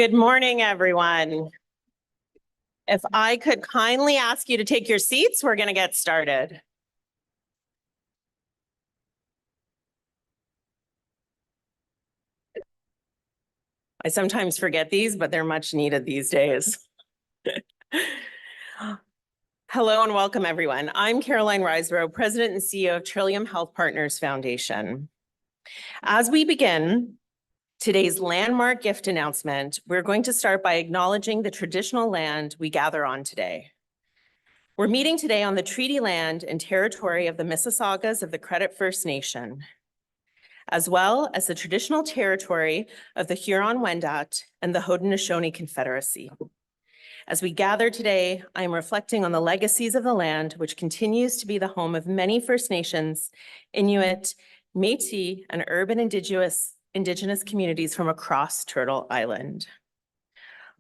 Good morning, everyone. If I could kindly ask you to take your seats, we're going to get started. I sometimes forget these, but they're much needed these days. Hello and welcome, everyone. I'm Caroline Riseborough, President and CEO of Trillium Health Partners Foundation. As we begin today's landmark gift announcement, we're going to start by acknowledging the traditional land we gather on today. We're meeting today on the treaty land and territory of the Mississaugas of the Credit First Nation, as well as the traditional territory of the Huron-Wendat and the Haudenosaunee Confederacy. As we gather today, I am reflecting on the legacies of the land, which continues to be the home of many First Nations, Inuit, Métis, and urban Indigenous communities from across Turtle Island.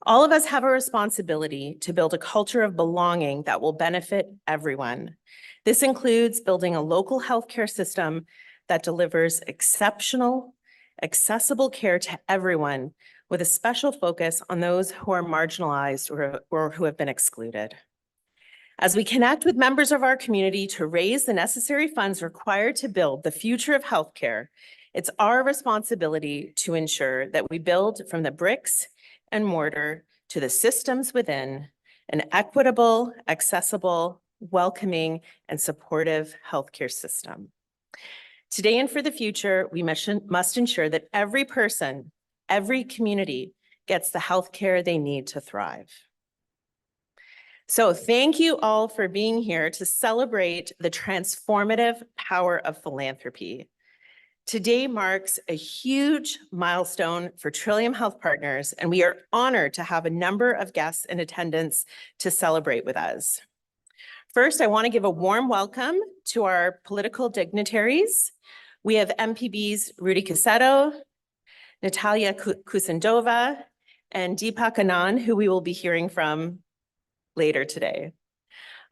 All of us have a responsibility to build a culture of belonging that will benefit everyone. This includes building a local healthcare system that delivers exceptional, accessible care to everyone, with a special focus on those who are marginalized or who have been excluded. As we connect with members of our community to raise the necessary funds required to build the future of healthcare, it's our responsibility to ensure that we build from the bricks and mortar to the systems within an equitable, accessible, welcoming, and supportive healthcare system. Today and for the future, we must ensure that every person, every community gets the healthcare they need to thrive. So thank you all for being here to celebrate the transformative power of philanthropy. Today marks a huge milestone for Trillium Health Partners, and we are honored to have a number of guests in attendance to celebrate with us. First, I want to give a warm welcome to our political dignitaries. We have MPBs Rudy Cassetto, Natalia Kusendova, and Deepak Anand, who we will be hearing from later today.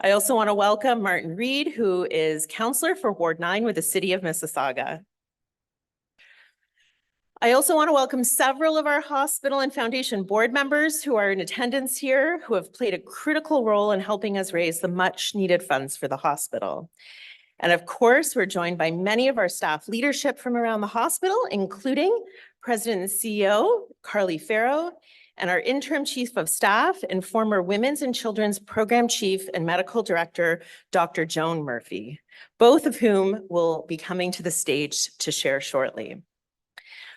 I also want to welcome Martin Reed, who is counselor for Ward 9 with the City of Mississauga. I also want to welcome several of our hospital and foundation board members who are in attendance here, who have played a critical role in helping us raise the much needed funds for the hospital. And of course, we're joined by many of our staff leadership from around the hospital, including President and CEO Carly Farrow, and our interim chief of staff and former Women's and Children's Program Chief and Medical Director, Dr. Joan Murphy, both of whom will be coming to the stage to share shortly.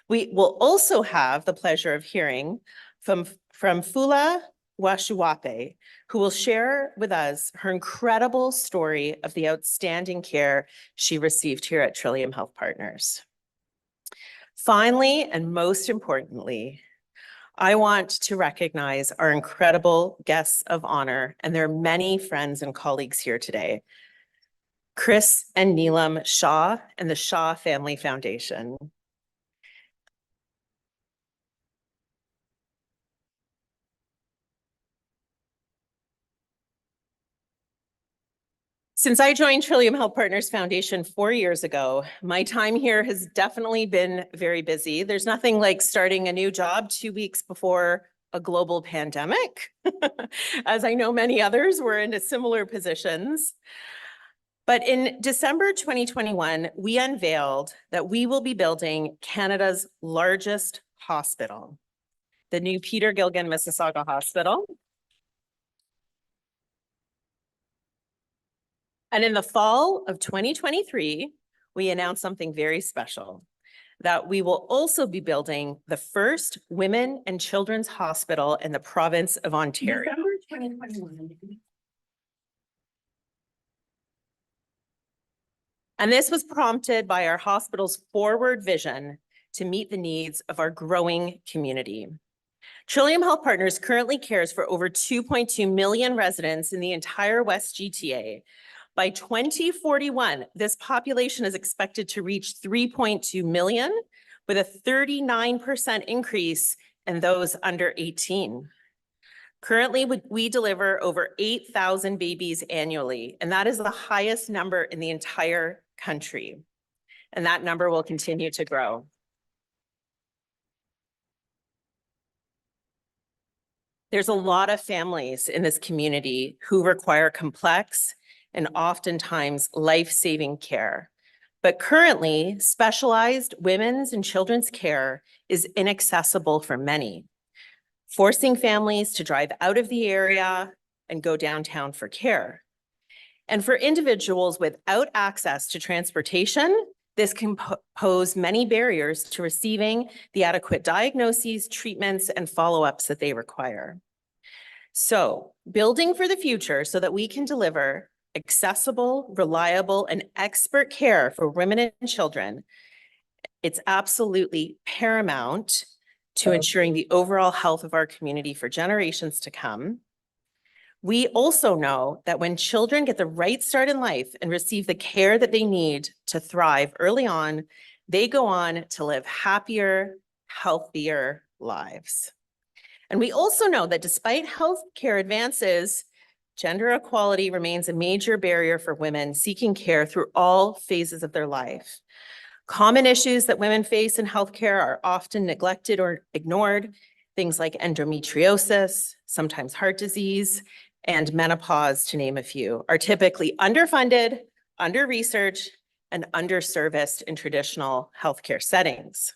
We will also have the pleasure of hearing from Fula Washuwape, who will share with us her incredible story of the outstanding care she received here at Trillium Health Partners. Finally, and most importantly, I want to recognize our incredible guests of honor and their many friends and colleagues here today. Chris and Neelam Shah and the Shah Family Foundation. Since I joined Trillium Health Partners Foundation 4 years ago, my time here has definitely been very busy. There's nothing like starting a new job 2 weeks before a global pandemic, as I know many others were in similar positions. But in December 2021, we unveiled that we will be building Canada's largest hospital, the new Peter Gilgan Mississauga Hospital. And in the fall of 2023, we announced something very special, that we will also be building the first women and children's hospital in the province of Ontario. November 2021. And this was prompted by our hospital's forward vision to meet the needs of our growing community. Trillium Health Partners currently cares for over 2.2 million residents in the entire West GTA. By 2041, this population is expected to reach 3.2 million, with a 39% increase in those under 18. Currently, we deliver over 8,000 babies annually, and that is the highest number in the entire country. And that number will continue to grow. There's a lot of families in this community who require complex and oftentimes life-saving care. But currently, specialized women's and children's care is inaccessible for many, forcing families to drive out of the area and go downtown for care. And for individuals without access to transportation, this can pose many barriers to receiving the adequate diagnoses, treatments, and follow-ups that they require. So, building for the future so that we can deliver accessible, reliable, and expert care for women and children, it's absolutely paramount to ensuring the overall health of our community for generations to come. We also know that when children get the right start in life and receive the care that they need to thrive early on, they go on to live happier, healthier lives. And we also know that despite healthcare advances, gender equality remains a major barrier for women seeking care through all phases of their life. Common issues that women face in healthcare are often neglected or ignored. Things like endometriosis, sometimes heart disease, and menopause, to name a few, are typically underfunded, under-researched, and underserviced in traditional healthcare settings.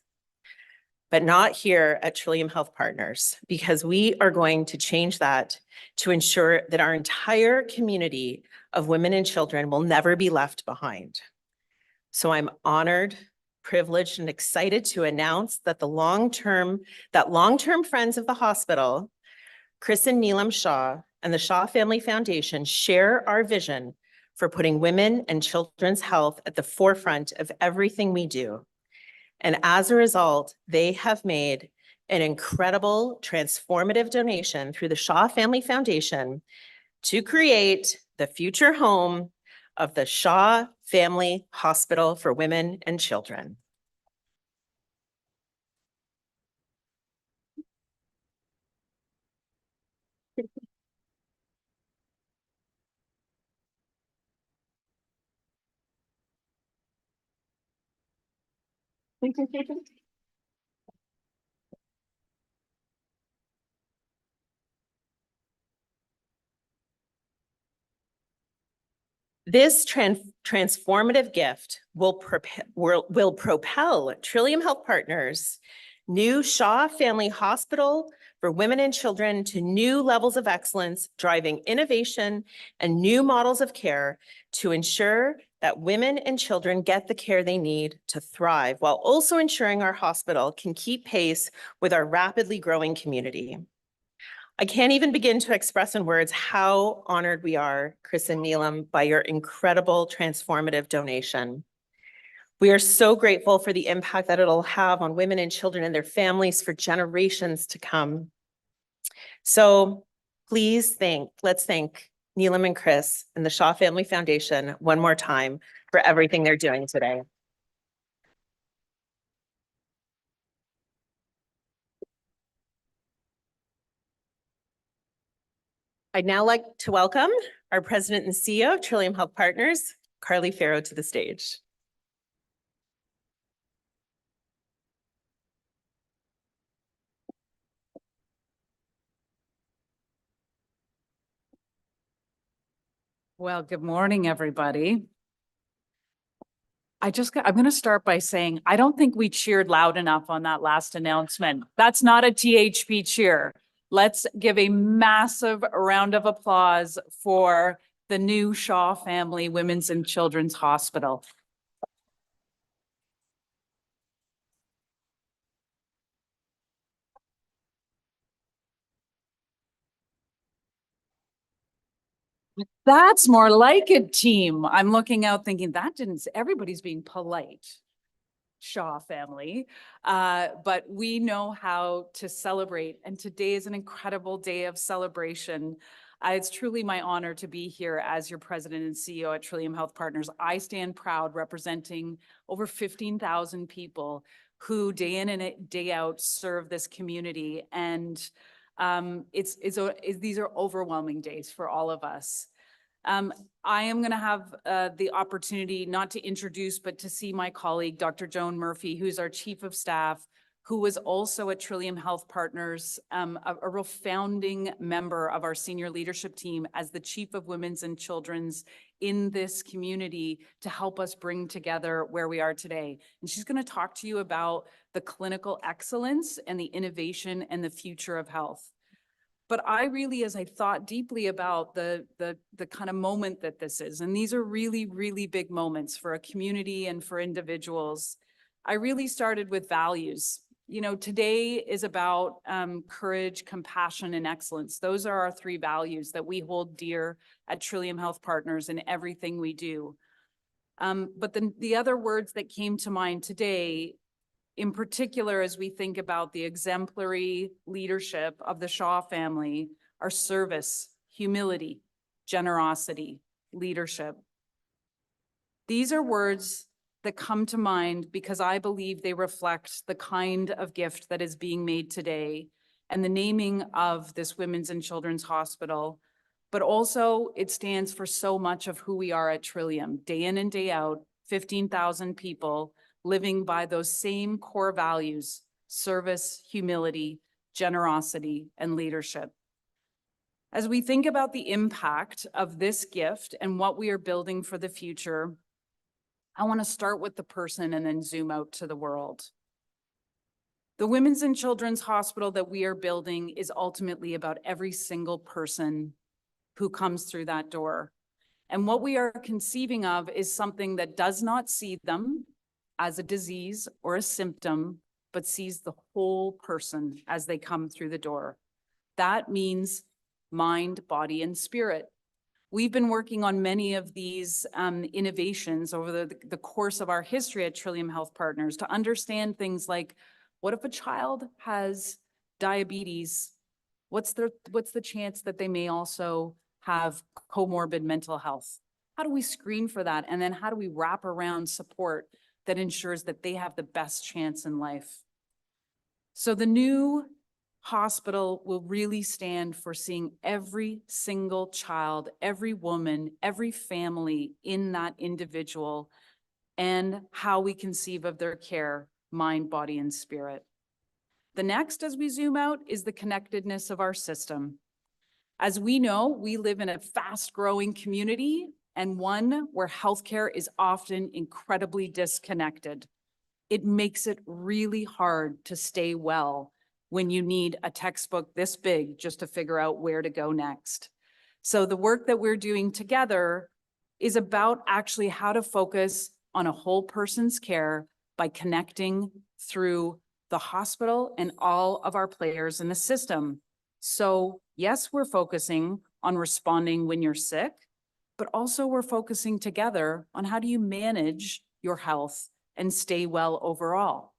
But not here at Trillium Health Partners, because we are going to change that to ensure that our entire community of women and children will never be left behind. So I'm honored, privileged, and excited to announce that long-term friends of the hospital, Chris and Neelam Shah, and the Shah Family Foundation share our vision for putting women and children's health at the forefront of everything we do. And as a result, they have made an incredible transformative donation through the Shah Family Foundation to create the future home of the Shah Family Hospital for Women and Children. This transformative gift will propel Trillium Health Partners' new Shah Family Hospital for Women and Children to new levels of excellence, driving innovation and new models of care to ensure that women and children get the care they need to thrive, while also ensuring our hospital can keep pace with our rapidly growing community. I can't even begin to express in words how honored we are, Chris and Neelam, by your incredible transformative donation. We are so grateful for the impact that it'll have on women and children and their families for generations to come. So please let's thank Neelam and Chris and the Shah Family Foundation one more time for everything they're doing today. I'd now like to welcome our President and CEO of Trillium Health Partners, Carly Farrow, to the stage. Well, good morning, everybody. I'm going to start by saying, I don't think we cheered loud enough on that last announcement. That's not a THP cheer. Let's give a massive round of applause for the new Shah Family Women's and Children's Hospital. That's more like a team. I'm looking out thinking everybody's being polite. Shah family, but we know how to celebrate, and today is an incredible day of celebration. It's truly my honor to be here as your president and CEO at Trillium Health Partners. I stand proud representing over 15,000 people who day in and day out serve this community, and these are overwhelming days for all of us. I am going to have the opportunity not to introduce, but to see my colleague, Dr. Joan Murphy, who's our Chief of Staff, who was also at Trillium Health Partners, a real founding member of our senior leadership team as the Chief of Women's and Children's in this community to help us bring together where we are today. And she's going to talk to you about the clinical excellence and the innovation and the future of health. But I really, as I thought deeply about the kind of moment that this is, and these are really, really big moments for a community and for individuals, I really started with values. You know, today is about courage, compassion, and excellence. Those are our three values that we hold dear at Trillium Health Partners in everything we do. But the other words that came to mind today, in particular, as we think about the exemplary leadership of the Shah family, are service, humility, generosity, leadership. These are words that come to mind because I believe they reflect the kind of gift that is being made today and the naming of this Women's and Children's Hospital. But also it stands for so much of who we are at Trillium, day in and day out, 15,000 people living by those same core values: service, humility, generosity, and leadership. As we think about the impact of this gift and what we are building for the future, I want to start with the person and then zoom out to the world. The Women's and Children's Hospital that we are building is ultimately about every single person who comes through that door. And what we are conceiving of is something that does not see them as a disease or a symptom, but sees the whole person as they come through the door. That means mind, body, and spirit. We've been working on many of these innovations over the course of our history at Trillium Health Partners to understand things like, what if a child has diabetes? What's the chance that they may also have comorbid mental health? How do we screen for that? And then how do we wrap around support that ensures that they have the best chance in life? So the new hospital will really stand for seeing every single child, every woman, every family in that individual, and how we conceive of their care, mind, body, and spirit. The next, as we zoom out, is the connectedness of our system. As we know, we live in a fast-growing community and one where healthcare is often incredibly disconnected. It makes it really hard to stay well when you need a textbook this big just to figure out where to go next. So the work that we're doing together is about actually how to focus on a whole person's care by connecting through the hospital and all of our players in the system. So yes, we're focusing on responding when you're sick, but also we're focusing together on how do you manage your health and stay well overall.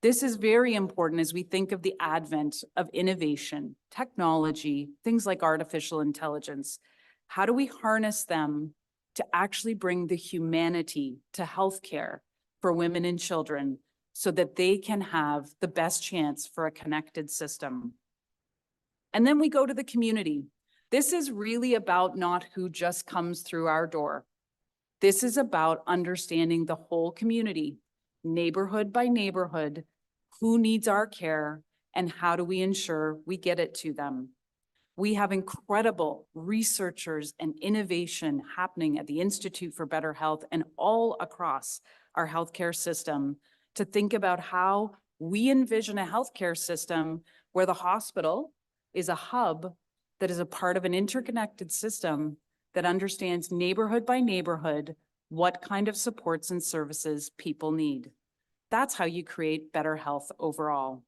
This is very important as we think of the advent of innovation, technology, things like artificial intelligence. How do we harness them to actually bring the humanity to healthcare for women and children so that they can have the best chance for a connected system? And then we go to the community. This is really about not who just comes through our door. This is about understanding the whole community, neighborhood by neighborhood, who needs our care, and how do we ensure we get it to them. We have incredible researchers and innovation happening at the Institute for Better Health and all across our healthcare system to think about how we envision a healthcare system where the hospital is a hub that is a part of an interconnected system that understands neighborhood by neighborhood what kind of supports and services people need. That's how you create better health overall.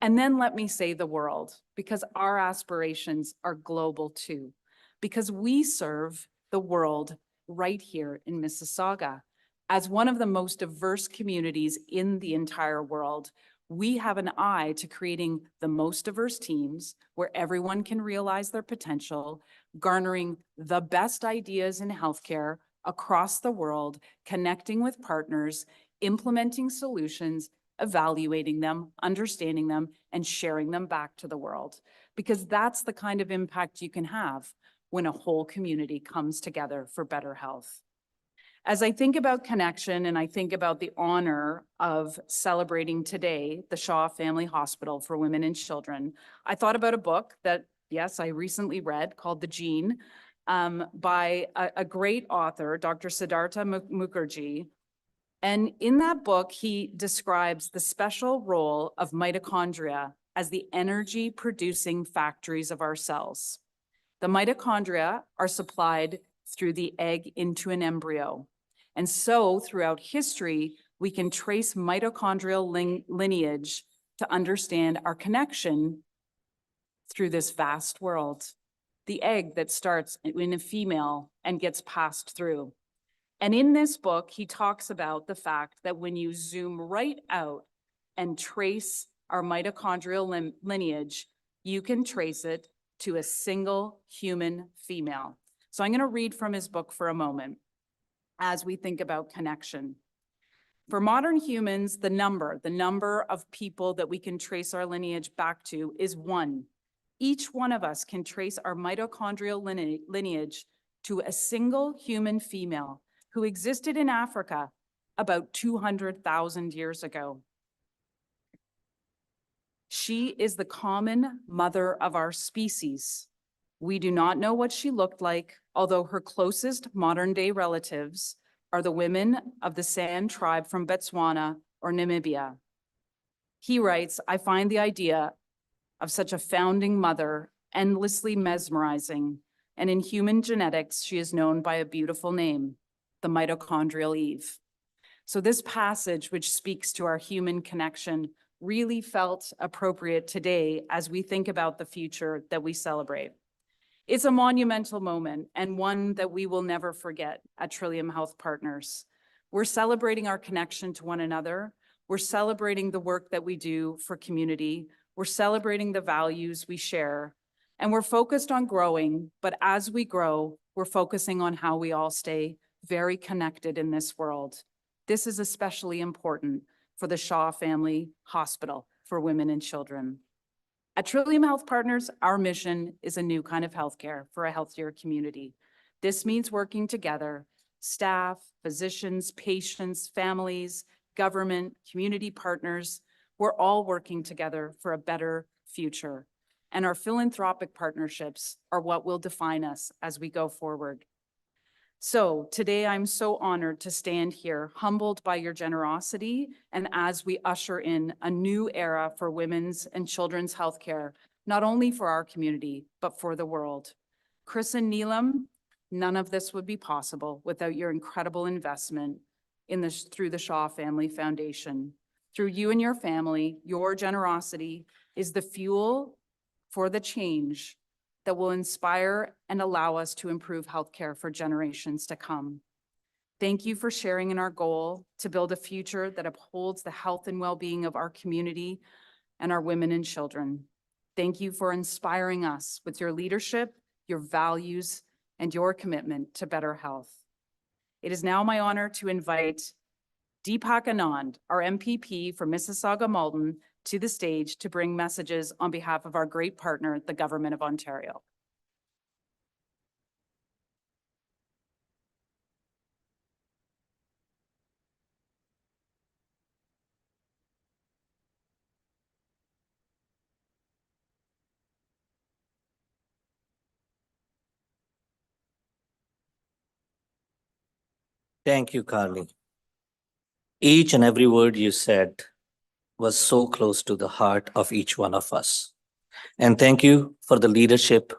And then let me say the world, because our aspirations are global too, because we serve the world right here in Mississauga. As one of the most diverse communities in the entire world, we have an eye to creating the most diverse teams where everyone can realize their potential, garnering the best ideas in healthcare across the world, connecting with partners, implementing solutions, evaluating them, understanding them, and sharing them back to the world. Because that's the kind of impact you can have when a whole community comes together for better health. As I think about connection and I think about the honor of celebrating today the Shah Family Hospital for Women and Children, I thought about a book that, yes, I recently read called The Gene by a great author, Dr. Siddhartha Mukherjee. And in that book, he describes the special role of mitochondria as the energy-producing factories of our cells. The mitochondria are supplied through the egg into an embryo. And so throughout history, we can trace mitochondrial lineage to understand our connection through this vast world. The egg that starts in a female and gets passed through. And in this book, he talks about the fact that when you zoom right out and trace our mitochondrial lineage, you can trace it to a single human female. So I'm going to read from his book for a moment as we think about connection. For modern humans, the number of people that we can trace our lineage back to is 1. Each one of us can trace our mitochondrial lineage to a single human female who existed in Africa about 200,000 years ago. She is the common mother of our species. We do not know what she looked like, although her closest modern-day relatives are the women of the San tribe from Botswana or Namibia. He writes, I find the idea of such a founding mother endlessly mesmerizing, and in human genetics, she is known by a beautiful name, the mitochondrial Eve. So this passage, which speaks to our human connection, really felt appropriate today as we think about the future that we celebrate. It's a monumental moment and one that we will never forget at Trillium Health Partners. We're celebrating our connection to one another. We're celebrating the work that we do for community. We're celebrating the values we share. And we're focused on growing, but as we grow, we're focusing on how we all stay very connected in this world. This is especially important for the Shah Family Hospital for Women and Children. At Trillium Health Partners, our mission is a new kind of healthcare for a healthier community. This means working together, staff, physicians, patients, families, government, community partners. We're all working together for a better future. And our philanthropic partnerships are what will define us as we go forward. So today I'm so honored to stand here, humbled by your generosity, and as we usher in a new era for women's and children's healthcare, not only for our community, but for the world. Chris and Neelam, none of this would be possible without your incredible investment in this through the Shah Family Foundation. Through you and your family, your generosity is the fuel for the change that will inspire and allow us to improve healthcare for generations to come. Thank you for sharing in our goal to build a future that upholds the health and well-being of our community and our women and children. Thank you for inspiring us with your leadership, your values, and your commitment to better health. It is now my honor to invite Deepak Anand, our MPP for Mississauga-Malton, to the stage to bring messages on behalf of our great partner, the Government of Ontario. Thank you, Carly. Each and every word you said was so close to the heart of each one of us. And thank you for the leadership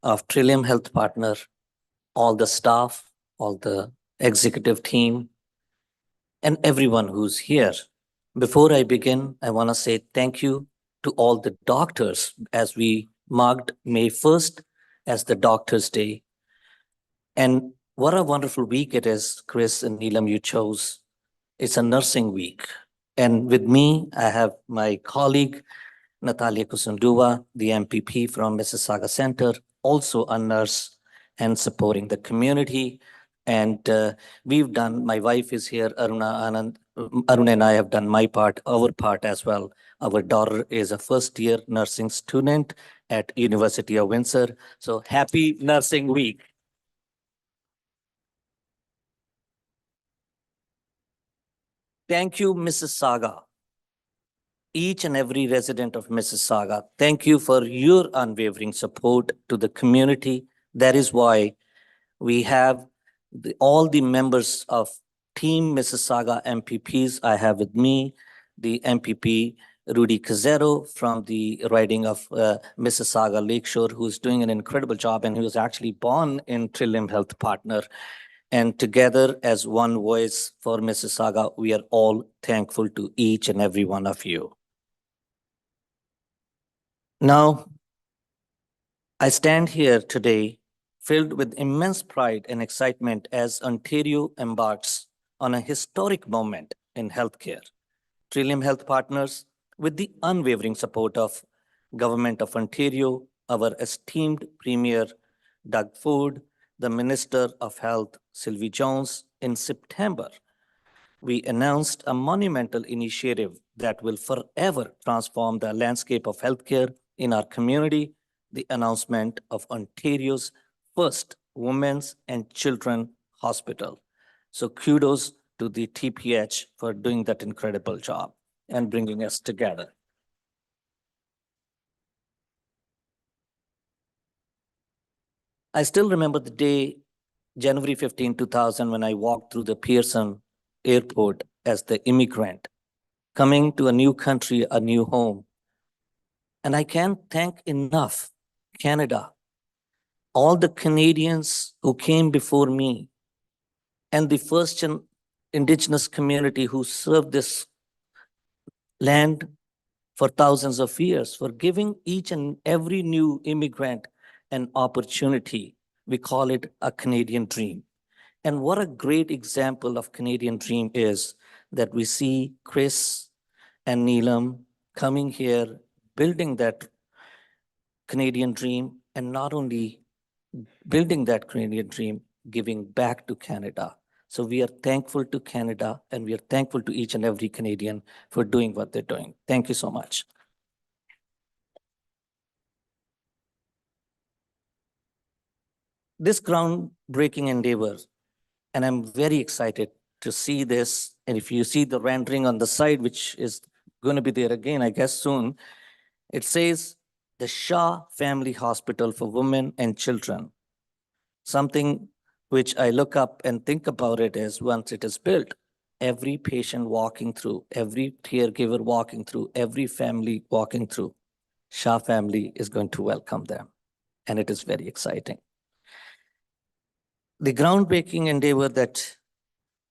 of Trillium Health Partner, all the staff, all the executive team, and everyone who's here. Before I begin, I want to say thank you to all the doctors as we marked May 1st as the Doctors' Day. And what a wonderful week it is, Chris and Neelam, you chose. It's a nursing week. And with me, I have my colleague, Natalia Kusundua, the MPP from Mississauga Center, also a nurse and supporting the community. And we've done, my wife is here, Aruna and I have done our part as well. Our daughter is a first-year nursing student at University of Windsor. So happy Nursing Week. Thank you, Mississauga. Each and every resident of Mississauga, thank you for your unwavering support to the community. That is why we have all the members of Team Mississauga MPPs I have with me, the MPP Rudy Cazzero from the riding of Mississauga Lakeshore, who's doing an incredible job and who was actually born in Trillium Health Partner. And together as one voice for Mississauga, we are all thankful to each and every one of you. Now, I stand here today filled with immense pride and excitement as Ontario embarks on a historic moment in healthcare. Trillium Health Partners, with the unwavering support of Government of Ontario, our esteemed Premier Doug Ford, the Minister of Health Sylvie Jones, in September, we announced a monumental initiative that will forever transform the landscape of healthcare in our community, the announcement of Ontario's first women's and children hospital. So kudos to the TPH for doing that incredible job and bringing us together. I still remember the day, January 15, 2000, when I walked through the Pearson airport as the immigrant, coming to a new country, a new home. And I can't thank enough Canada, all the Canadians who came before me, and the first Indigenous community who served this land for thousands of years, for giving each and every new immigrant an opportunity. We call it a Canadian dream. And what a great example of Canadian dream is that we see Chris and Neelam coming here, building that Canadian dream, and not only building that Canadian dream, giving back to Canada. So we are thankful to Canada, and we are thankful to each and every Canadian for doing what they're doing. Thank you so much. This groundbreaking endeavor, and I'm very excited to see this. And if you see the rendering on the side, which is going to be there again, I guess soon, it says the Shah Family Hospital for Women and Children. Something which I look up and think about it is once it is built, every patient walking through, every caregiver walking through, every family walking through, Shah family is going to welcome them. And it is very exciting. The groundbreaking endeavor that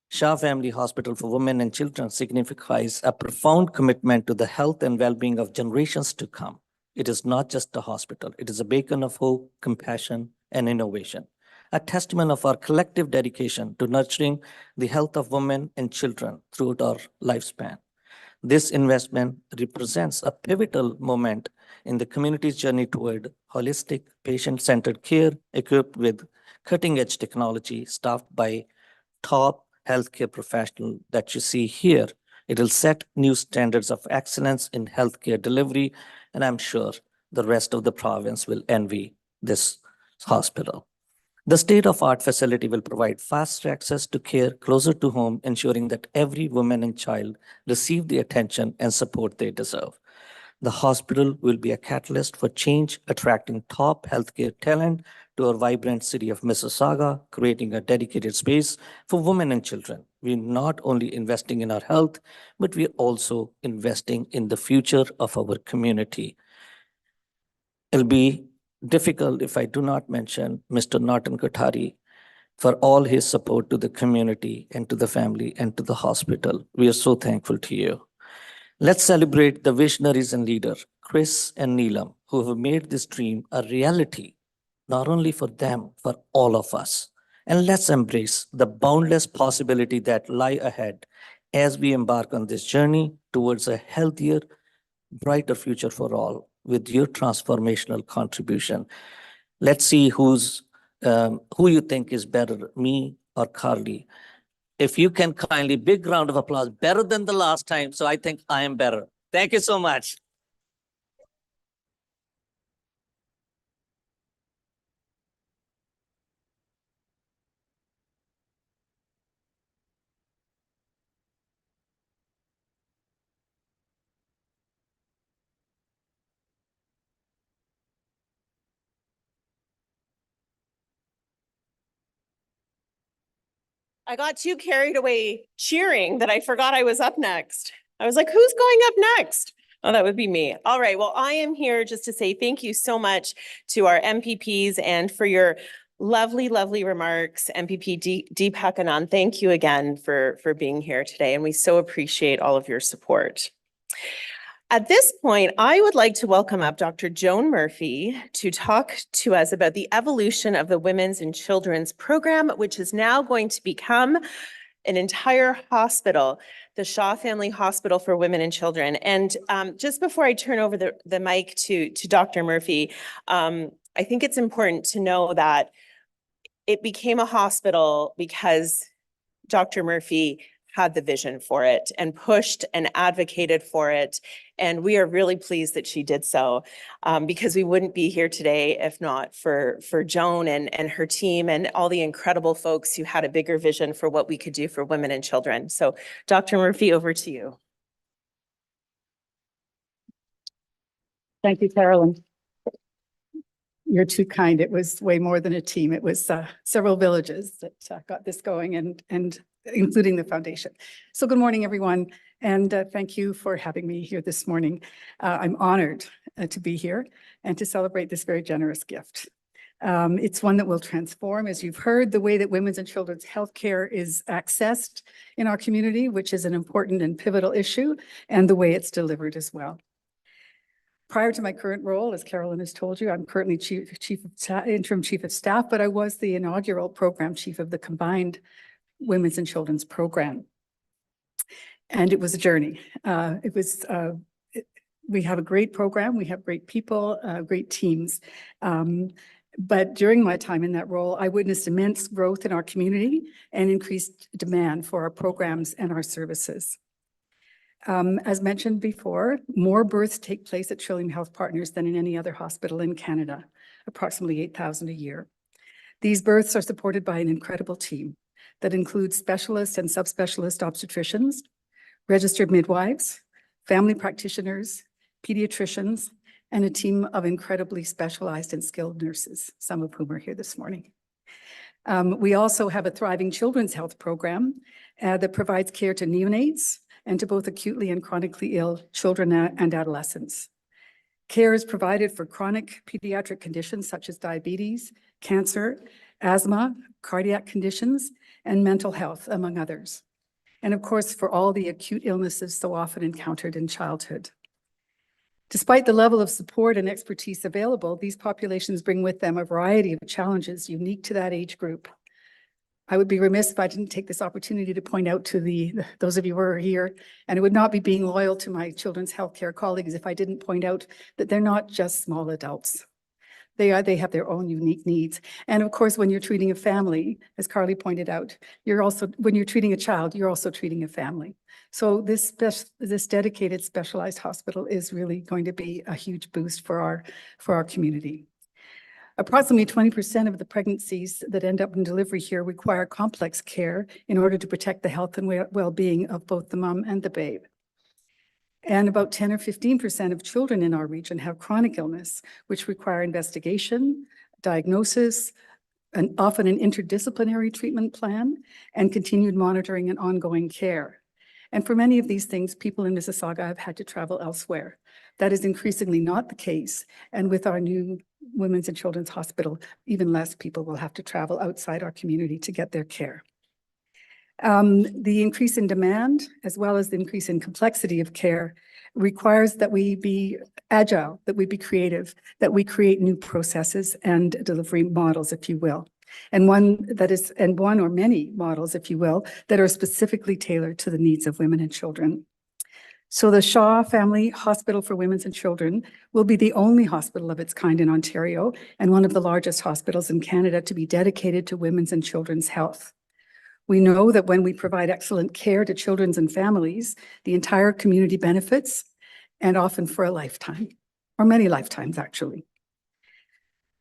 Shah Family Hospital for Women and Children signifies a profound commitment to the health and well-being of generations to come. It is not just a hospital. It is a beacon of hope, compassion, and innovation, a testament of our collective dedication to nurturing the health of women and children throughout our lifespan. This investment represents a pivotal moment in the community's journey toward holistic, patient-centered care equipped with cutting-edge technology, staffed by top healthcare professional that you see here. It will set new standards of excellence in healthcare delivery, and I'm sure the rest of the province will envy this hospital. The state-of-art facility will provide fast access to care closer to home, ensuring that every woman and child receive the attention and support they deserve. The hospital will be a catalyst for change, attracting top healthcare talent to our vibrant city of Mississauga, creating a dedicated space for women and children. We're not only investing in our health, but we're also investing in the future of our community. It'll be difficult if I do not mention Mr. Norton Kothari for all his support to the community and to the family and to the hospital. We are so thankful to you. Let's celebrate the visionaries and leaders, Chris and Neelam, who have made this dream a reality, not only for them, for all of us. And let's embrace the boundless possibility that lie ahead as we embark on this journey towards a healthier, brighter future for all with your transformational contribution. Let's see who you think is better, me or Carly. If you can kindly, big round of applause, better than the last time. So I think I am better. Thank you so much. I got too carried away cheering that I forgot I was up next. I was like, who's going up next? Oh, that would be me. All right. Well, I am here just to say thank you so much to our MPPs and for your lovely, lovely remarks. MPP Deepak Anand, thank you again for being here today. And we so appreciate all of your support. At this point, I would like to welcome up Dr. Joan Murphy to talk to us about the evolution of the Women's and Children's Program, which is now going to become an entire hospital, the Shah Family Hospital for Women and Children. And just before I turn over the mic to Dr. Murphy, I think it's important to know that it became a hospital because Dr. Murphy had the vision for it and pushed and advocated for it. And we are really pleased that she did so because we wouldn't be here today if not for Joan and her team and all the incredible folks who had a bigger vision for what we could do for women and children. So Dr. Murphy, over to you. Thank you, Carolyn. You're too kind. It was way more than a team. It was several villages that got this going and including the foundation. So good morning, everyone. And thank you for having me here this morning. I'm honored to be here and to celebrate this very generous gift. It's one that will transform, as you've heard, the way that women's and children's healthcare is accessed in our community, which is an important and pivotal issue, and the way it's delivered as well. Prior to my current role, as Carolyn has told you, I'm currently interim chief of staff, but I was the inaugural program chief of the combined Women's and Children's Program. And it was a journey. We have a great program, we have great people, great teams. But during my time in that role, I witnessed immense growth in our community and increased demand for our programs and our services. As mentioned before, more births take place at Trillium Health Partners than in any other hospital in Canada, approximately 8,000 a year. These births are supported by an incredible team that includes specialist and subspecialist obstetricians, registered midwives, family practitioners, pediatricians, and a team of incredibly specialized and skilled nurses, some of whom are here this morning. We also have a thriving children's health program that provides care to neonates and to both acutely and chronically ill children and adolescents. Care is provided for chronic pediatric conditions such as diabetes, cancer, asthma, cardiac conditions, and mental health, among others. And of course, for all the acute illnesses so often encountered in childhood. Despite the level of support and expertise available, these populations bring with them a variety of challenges unique to that age group. I would be remiss if I didn't take this opportunity to point out to those of you who are here, and it would not be being loyal to my children's healthcare colleagues if I didn't point out that they're not just small adults. They have their own unique needs. And of course, when you're treating a family, as Carly pointed out, when you're treating a child, you're also treating a family. So this dedicated specialized hospital is really going to be a huge boost for our community. Approximately 20% of the pregnancies that end up in delivery here require complex care in order to protect the health and well-being of both the mom and the babe. And about 10 or 15% of children in our region have chronic illness, which require investigation, diagnosis, and often an interdisciplinary treatment plan, and continued monitoring and ongoing care. And for many of these things, people in Mississauga have had to travel elsewhere. That is increasingly not the case. And with our new Women's and Children's Hospital, even less people will have to travel outside our community to get their care. The increase in demand, as well as the increase in complexity of care, requires that we be agile, that we be creative, that we create new processes and delivery models, if you will. And one or many models, if you will, that are specifically tailored to the needs of women and children. So the Shah Family Hospital for Women and Children will be the only hospital of its kind in Ontario and one of the largest hospitals in Canada to be dedicated to women's and children's health. We know that when we provide excellent care to children and families, the entire community benefits, and often for a lifetime, or many lifetimes actually.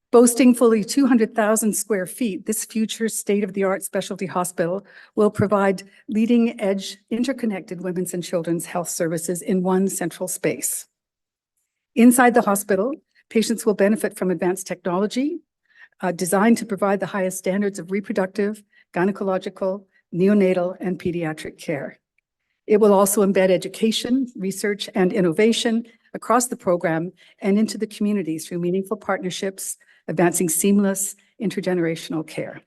Boasting fully 200,000 square feet, this future state-of-the-art specialty hospital will provide leading-edge interconnected women's and children's health services in one central space. Inside the hospital, patients will benefit from advanced technology designed to provide the highest standards of reproductive, gynecological, neonatal, and pediatric care. It will also embed education, research, and innovation across the program and into the community through meaningful partnerships, advancing seamless intergenerational care.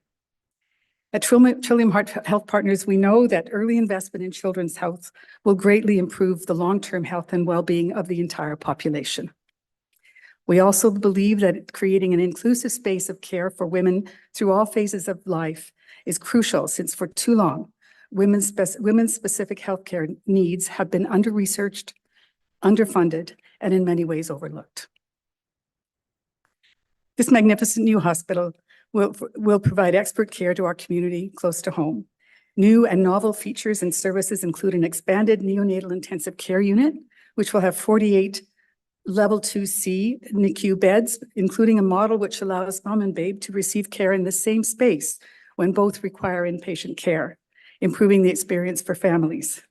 At Trillium Health Partners, we know that early investment in children's health will greatly improve the long-term health and well-being of the entire population. We also believe that creating an inclusive space of care for women through all phases of life is crucial, since for too long, women's specific healthcare needs have been under-researched, underfunded, and in many ways overlooked. This magnificent new hospital will provide expert care to our community close to home. New and novel features and services include an expanded neonatal intensive care unit, which will have 48 level 2C NICU beds, including a model which allows mom and babe to receive care in the same space when both require inpatient care, improving the experience for families.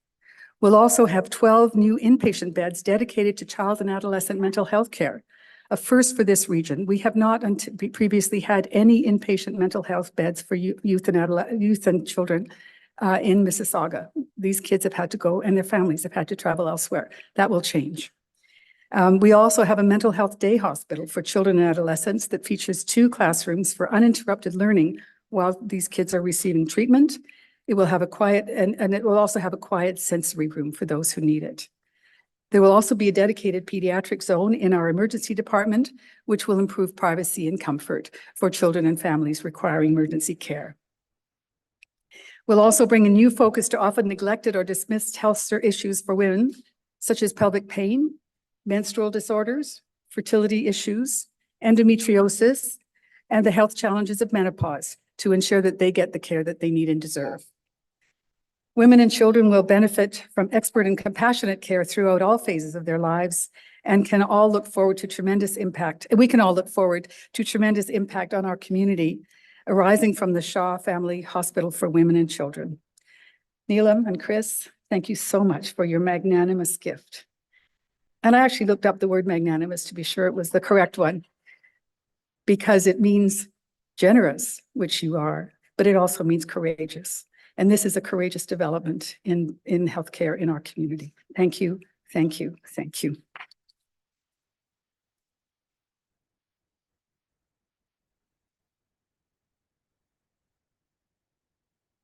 We'll also have 12 new inpatient beds dedicated to child and adolescent mental health care, a first for this region. We have not previously had any inpatient mental health beds for youth and children in Mississauga. These kids have had to go, and their families have had to travel elsewhere. That will change. We also have a mental health day hospital for children and adolescents that features 2 classrooms for uninterrupted learning while these kids are receiving treatment. It will have a quiet, and it will also have a quiet sensory room for those who need it. There will also be a dedicated pediatric zone in our emergency department, which will improve privacy and comfort for children and families requiring emergency care. We'll also bring a new focus to often neglected or dismissed health issues for women, such as pelvic pain, menstrual disorders, fertility issues, endometriosis, and the health challenges of menopause, to ensure that they get the care that they need and deserve. Women and children will benefit from expert and compassionate care throughout all phases of their lives, and can all look forward to tremendous impact. We can all look forward to tremendous impact on our community arising from the Shah Family Hospital for Women and Children. Neelam and Chris, thank you so much for your magnanimous gift. And I actually looked up the word magnanimous to be sure it was the correct one, because it means generous, which you are, but it also means courageous. And this is a courageous development in healthcare in our community. Thank you, thank you, thank you.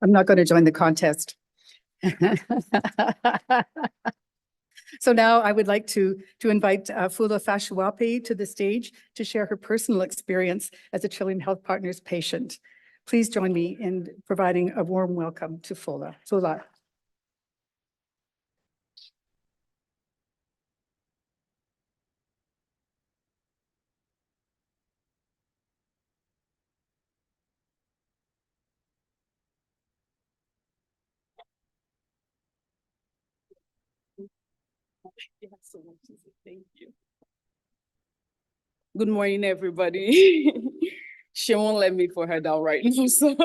I'm not going to join the contest. So now I would like to invite Fula Fashuape to the stage to share her personal experience as a Trillium Health Partners patient. Please join me in providing a warm welcome to Fula. Fula. Thank you. Good morning, everybody. She won't let me put her down right now, so.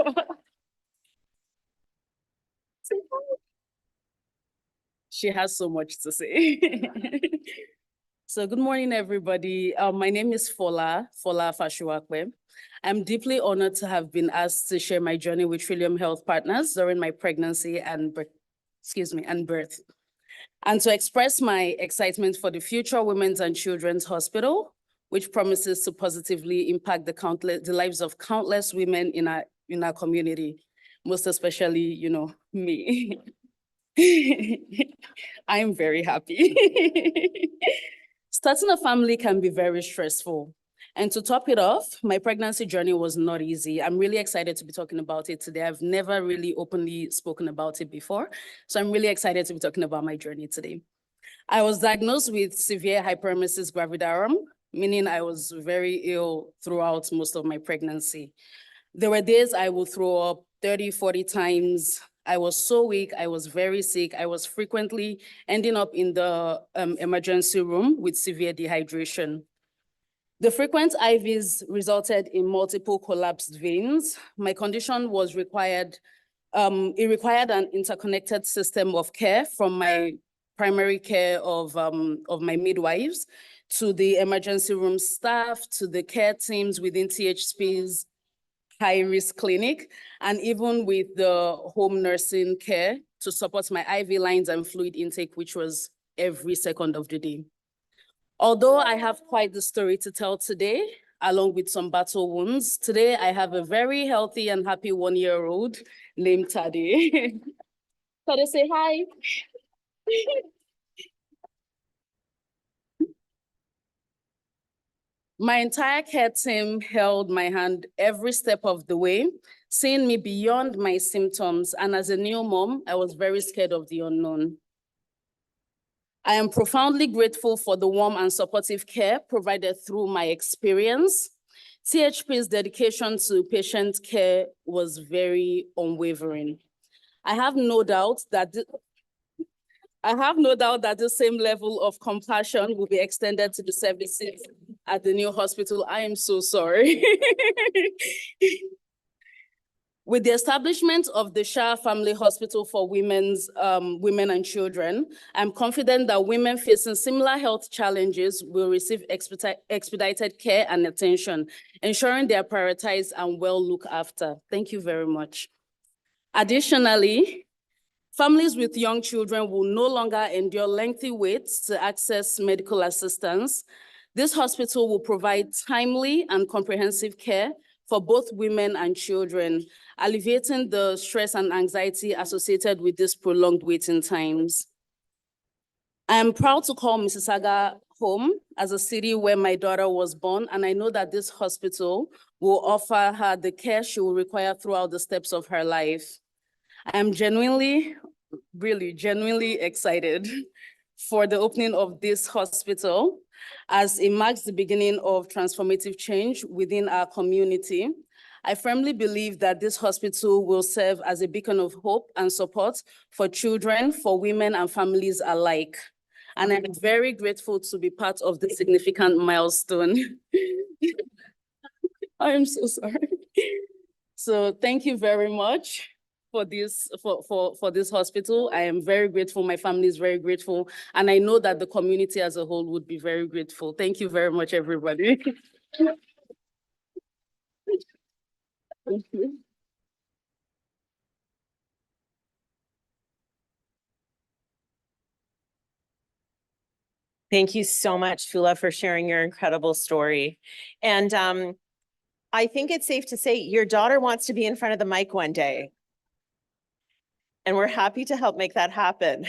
She has so much to say. So good morning, everybody. My name is Fola Fashuakwe. I'm deeply honored to have been asked to share my journey with Trillium Health Partners during my pregnancy and birth. And to express my excitement for the future Women's and Children's Hospital, which promises to positively impact the lives of countless women in our community, most especially, me. I am very happy. Starting a family can be very stressful. And to top it off, my pregnancy journey was not easy. I'm really excited to be talking about it today. I've never really openly spoken about it before. So I'm really excited to be talking about my journey today. I was diagnosed with severe hyperemesis gravidarum, meaning I was very ill throughout most of my pregnancy. There were days I would throw up 30, 40 times. I was so weak, I was very sick. I was frequently ending up in the emergency room with severe dehydration. The frequent IVs resulted in multiple collapsed veins. My condition was required an interconnected system of care from my primary care of my midwives to the emergency room staff, to the care teams within THPs, high-risk clinic, and even with the home nursing care to support my IV lines and fluid intake, which was every second of the day. Although I have quite the story to tell today, along with some battle wounds, today I have a very healthy and happy 1-year-old named Tade. Tade, say hi. My entire care team held my hand every step of the way, seeing me beyond my symptoms. And as a new mom, I was very scared of the unknown. I am profoundly grateful for the warm and supportive care provided through my experience. THP's dedication to patient care was very unwavering. I have no doubt that the same level of compassion will be extended to the services at the new hospital. I am so sorry. With the establishment of the Shah Family Hospital for women and children, I'm confident that women facing similar health challenges will receive expedited care and attention, ensuring they are prioritized and well looked after. Thank you very much. Additionally, families with young children will no longer endure lengthy waits to access medical assistance. This hospital will provide timely and comprehensive care for both women and children, alleviating the stress and anxiety associated with these prolonged waiting times. I am proud to call Mississauga home as a city where my daughter was born, and I know that this hospital will offer her the care she will require throughout the steps of her life. I am genuinely excited for the opening of this hospital, as it marks the beginning of transformative change within our community. I firmly believe that this hospital will serve as a beacon of hope and support for children, for women and families alike. And I'm very grateful to be part of this significant milestone. I am so sorry. So thank you very much for this hospital. I am very grateful. My family is very grateful. And I know that the community as a whole would be very grateful. Thank you very much, everybody. Thank you. Thank you so much, Fula, for sharing your incredible story. And I think it's safe to say your daughter wants to be in front of the mic one day. And we're happy to help make that happen.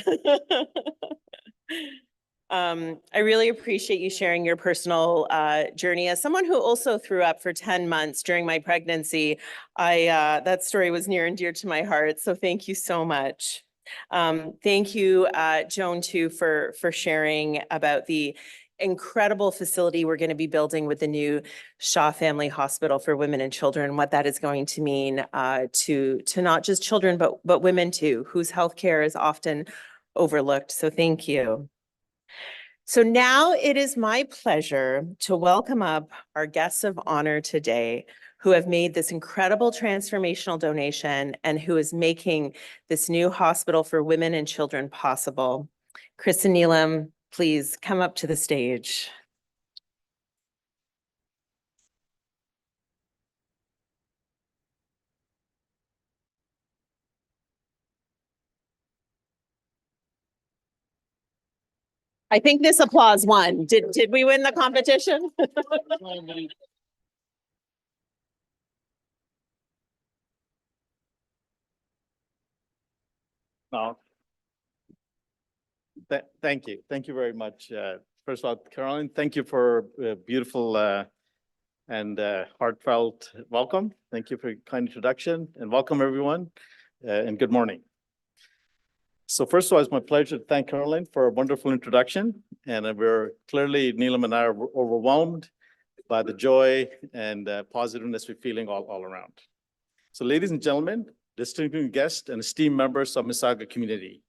I really appreciate you sharing your personal journey. As someone who also threw up for 10 months during my pregnancy, that story was near and dear to my heart. So thank you so much. Thank you, Joan, too, for sharing about the incredible facility we're going to be building with the new Shah Family Hospital for Women and Children, what that is going to mean to not just children, but women too, whose healthcare is often overlooked. So thank you. So now it is my pleasure to welcome up our guests of honor today, who have made this incredible transformational donation and who is making this new hospital for women and children possible. Chris and Neelam, please come up to the stage. I think this applause won. Did we win the competition? No. Thank you. Thank you very much. First of all, Caroline, thank you for a beautiful and heartfelt welcome. Thank you for your kind introduction, and welcome everyone, and good morning. So first of all, it's my pleasure to thank Caroline for a wonderful introduction, and we're clearly, Neelam and I are overwhelmed by the joy and positiveness we're feeling all around. So ladies and gentlemen, distinguished guests and esteemed members of Mississauga community.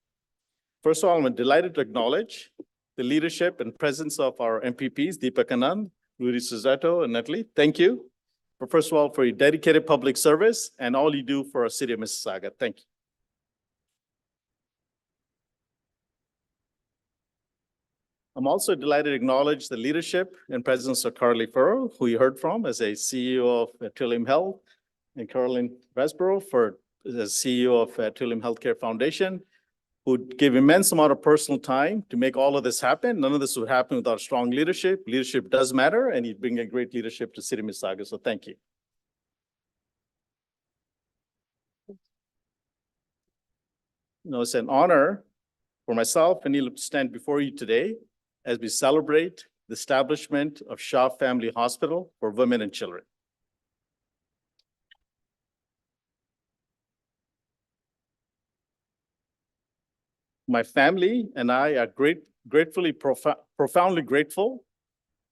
First of all, I'm delighted to acknowledge the leadership and presence of our MPPs, Deepak Anand, Rudy Suzato, and Natalie. Thank you, first of all, for your dedicated public service and all you do for our city of Mississauga. Thank you. I'm also delighted to acknowledge the leadership and presence of Carly Furrow, who you heard from as a CEO of Trillium Health, and Caroline Westboro for the CEO of Trillium Healthcare Foundation, who gave immense amount of personal time to make all of this happen. None of this would happen without strong leadership. Leadership does matter, and you bring a great leadership to City of Mississauga, so thank you. It's an honor for myself and Neil to stand before you today as we celebrate the establishment of Shah Family Hospital for Women and Children. My family and I are profoundly grateful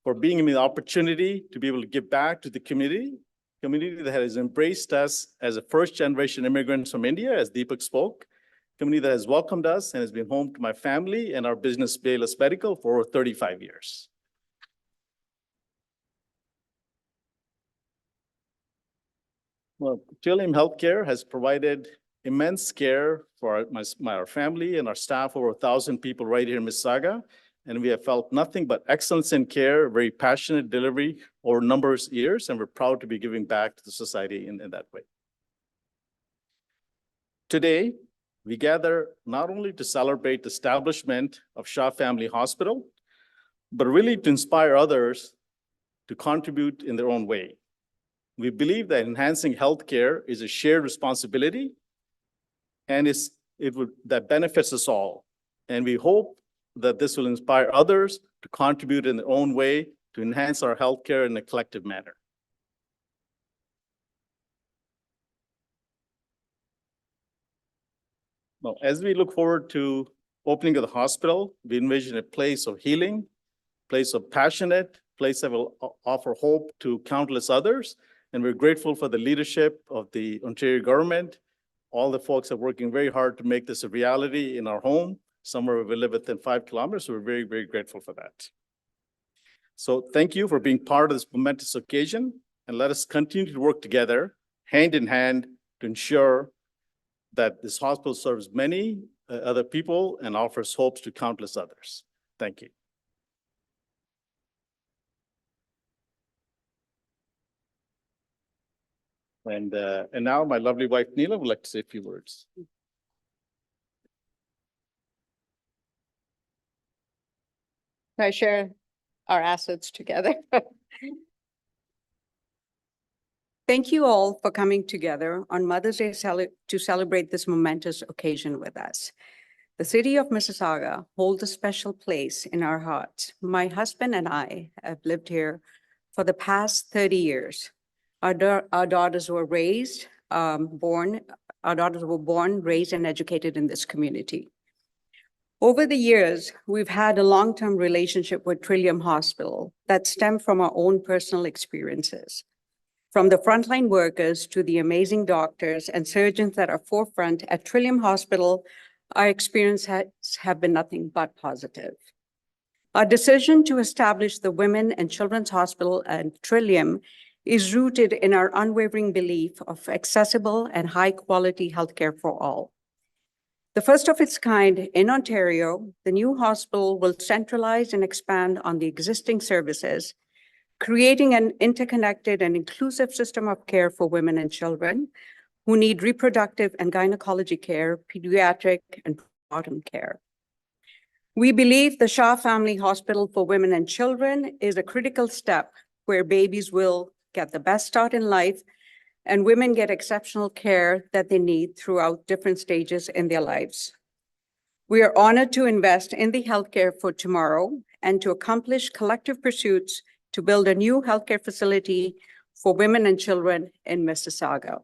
for being given the opportunity to be able to give back to the community that has embraced us as a first-generation immigrants from India, as Deepak spoke, community that has welcomed us and has been home to my family and our business, Bayless Medical, for over 35 years. Well, Trillium Healthcare has provided immense care for our family and our staff, over 1,000 people right here in Mississauga. And we have felt nothing but excellence in care, very passionate delivery over numerous years, and we're proud to be giving back to the society in that way. Today, we gather not only to celebrate the establishment of Shah Family Hospital, but really to inspire others to contribute in their own way. We believe that enhancing healthcare is a shared responsibility, and that benefits us all. And we hope that this will inspire others to contribute in their own way to enhance our healthcare in a collective manner. Now, as we look forward to opening of the hospital, we envision a place of healing, place of passionate, place that will offer hope to countless others. And we're grateful for the leadership of the Ontario government. All the folks are working very hard to make this a reality in our home, somewhere we live within 5 kilometers. So we're very, very grateful for that. So thank you for being part of this momentous occasion, and let us continue to work together, hand in hand, to ensure that this hospital serves many other people and offers hopes to countless others. Thank you. And now my lovely wife, Neela, would like to say a few words. I share our assets together. Thank you all for coming together on Mother's Day to celebrate this momentous occasion with us. The city of Mississauga holds a special place in our hearts. My husband and I have lived here for the past 30 years. Our daughters were born, raised, and educated in this community. Over the years, we've had a long-term relationship with Trillium Hospital that stemmed from our own personal experiences. From the frontline workers to the amazing doctors and surgeons that are forefront at Trillium Hospital, our experiences have been nothing but positive. Our decision to establish the Women and Children's Hospital at Trillium is rooted in our unwavering belief of accessible and high-quality healthcare for all. The first of its kind in Ontario, the new hospital will centralize and expand on the existing services, creating an interconnected and inclusive system of care for women and children who need reproductive and gynecology care, pediatric and postpartum care. We believe the Shah Family Hospital for Women and Children is a critical step where babies will get the best start in life and women get exceptional care that they need throughout different stages in their lives. We are honored to invest in the healthcare for tomorrow and to accomplish collective pursuits to build a new healthcare facility for women and children in Mississauga.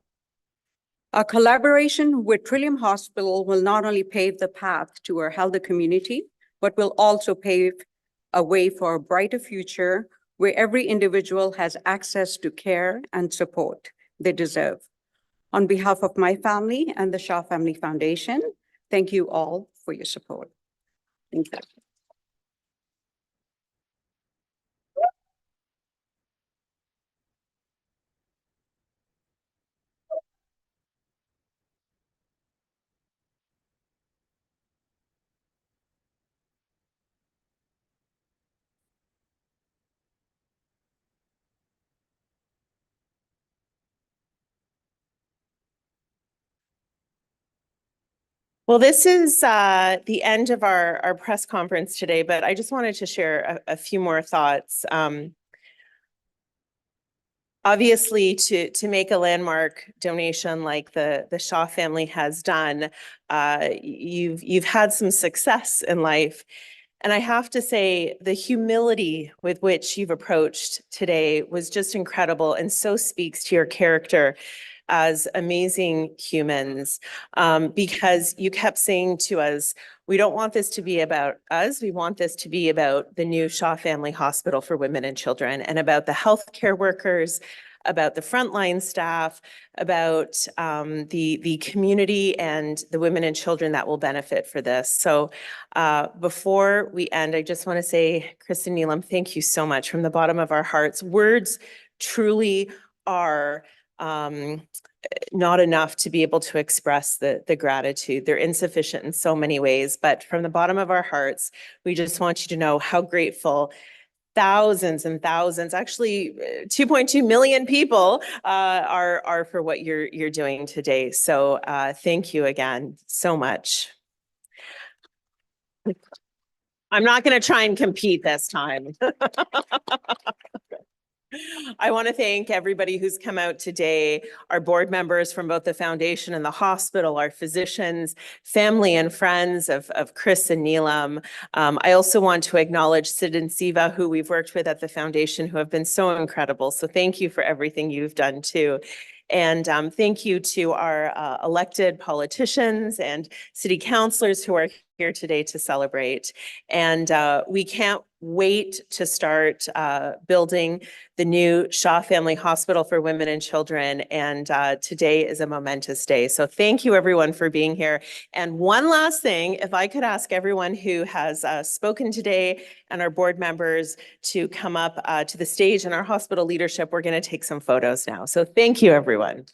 Our collaboration with Trillium Hospital will not only pave the path to our healthy community, but will also pave a way for a brighter future where every individual has access to care and support they deserve. On behalf of my family and the Shah Family Foundation, thank you all for your support. Thank you. Well, this is the end of our press conference today, but I just wanted to share a few more thoughts. Obviously, to make a landmark donation like the Shah family has done, you've had some success in life. And I have to say, the humility with which you've approached today was just incredible and so speaks to your character as amazing humans, because you kept saying to us, we don't want this to be about us. We want this to be about the new Shah Family Hospital for Women and Children and about the healthcare workers, about the frontline staff, about the community and the women and children that will benefit for this. So before we end, I just want to say, Chris and Neelam, thank you so much from the bottom of our hearts. Words truly are not enough to be able to express the gratitude. They're insufficient in so many ways, but from the bottom of our hearts, we just want you to know how grateful thousands and thousands, actually 2.2 million people are for what you're doing today. So thank you again so much. I'm not going to try and compete this time. I want to thank everybody who's come out today, our board members from both the foundation and the hospital, our physicians, family and friends of Chris and Neelam. I also want to acknowledge Sid and Siva, who we've worked with at the foundation, who have been so incredible. So thank you for everything you've done too. And thank you to our elected politicians and city councilors who are here today to celebrate. And we can't wait to start building the new Shah Family Hospital for Women and Children. And today is a momentous day. So thank you everyone for being here. And one last thing, if I could ask everyone who has spoken today and our board members to come up to the stage, and our hospital leadership, we're going to take some photos now. So thank you, everyone.